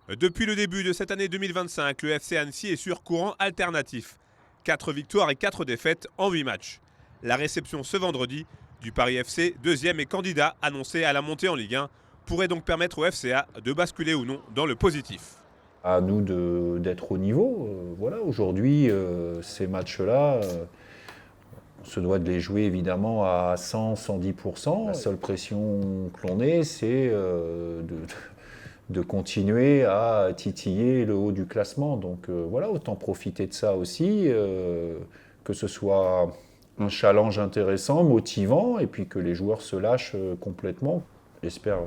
Depuis le début de cette année 2025, le FC Annecy est sur courant alternatif. 4 victoires et 4 défaites en 8 matchs. La réception ce vendredi du Paris FC, deuxième et candidat annoncé à la montée en Ligue 1, pourrait donc permettre au FCA de basculer ou non dans le positif. À nous d'être au niveau. Voilà, aujourd'hui, ces matchs-là, on se doit de les jouer évidemment à 100-110%. La seule pression que l'on ait, c'est de continuer à titiller le haut du classement. Donc voilà, autant profiter de ça aussi, que ce soit un challenge intéressant, motivant, et puis que les joueurs se lâchent complètement. J'espère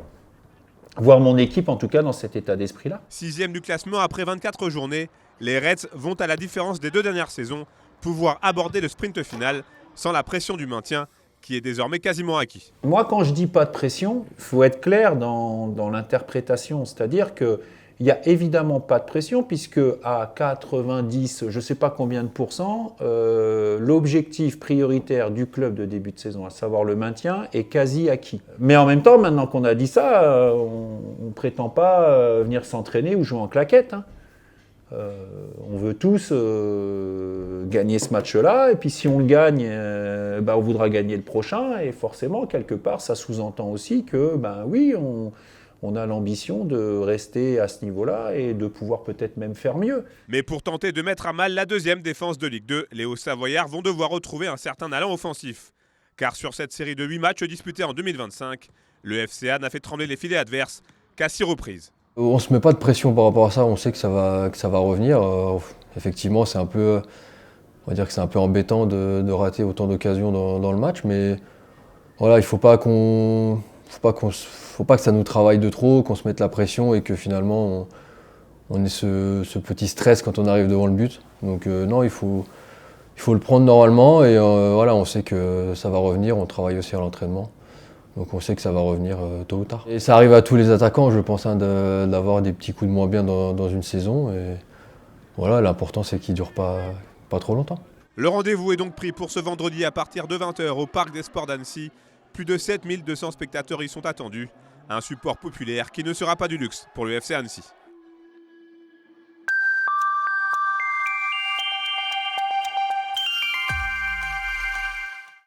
voir mon équipe en tout cas dans cet état d'esprit-là. 6e du classement après 24 journées, les Reds vont à la différence des 2 dernières saisons pouvoir aborder le sprint final sans la pression du maintien qui est désormais quasiment acquis. Moi, quand je dis pas de pression, il faut être clair dans l'interprétation. C'est-à-dire qu'il n'y a évidemment pas de pression puisque à 90, je ne sais pas combien de pourcents, l'objectif prioritaire du club de début de saison, à savoir le maintien, est quasi acquis. Mais en même temps, maintenant qu'on a dit ça, on ne prétend pas venir s'entraîner ou jouer en claquette, hein. On veut tous gagner ce match-là, et puis si on le gagne, on voudra gagner le prochain, et forcément, quelque part, ça sous-entend aussi que, oui, on a l'ambition de rester à ce niveau-là et de pouvoir peut-être même faire mieux. Mais pour tenter de mettre à mal la deuxième défense de Ligue 2, les Hauts-Savoyards vont devoir retrouver un certain allant offensif. Car sur cette série de 8 matchs disputés en 2025, le FCA n'a fait trembler les filets adverses qu'à 6 reprises. On ne se met pas de pression par rapport à ça, on sait que ça va revenir. Effectivement, c'est un peu, on va dire que c'est un peu embêtant de rater autant d'occasions dans le match, mais voilà, il ne faut pas que ça nous travaille de trop, qu'on se mette la pression et que finalement on ait ce petit stress quand on arrive devant le but. Donc non, il faut le prendre normalement et voilà, on sait que ça va revenir, on travaille aussi à l'entraînement. Donc on sait que ça va revenir tôt ou tard. Et ça arrive à tous les attaquants, je pense, d'avoir des petits coups de moins bien dans une saison. Et voilà, l'important c'est qu'ils ne durent pas trop longtemps. Le rendez-vous est donc pris pour ce vendredi à partir de 20 h au Parc des Sports d'Annecy. Plus de 7200 spectateurs y sont attendus. Un support populaire qui ne sera pas du luxe pour le FC Annecy.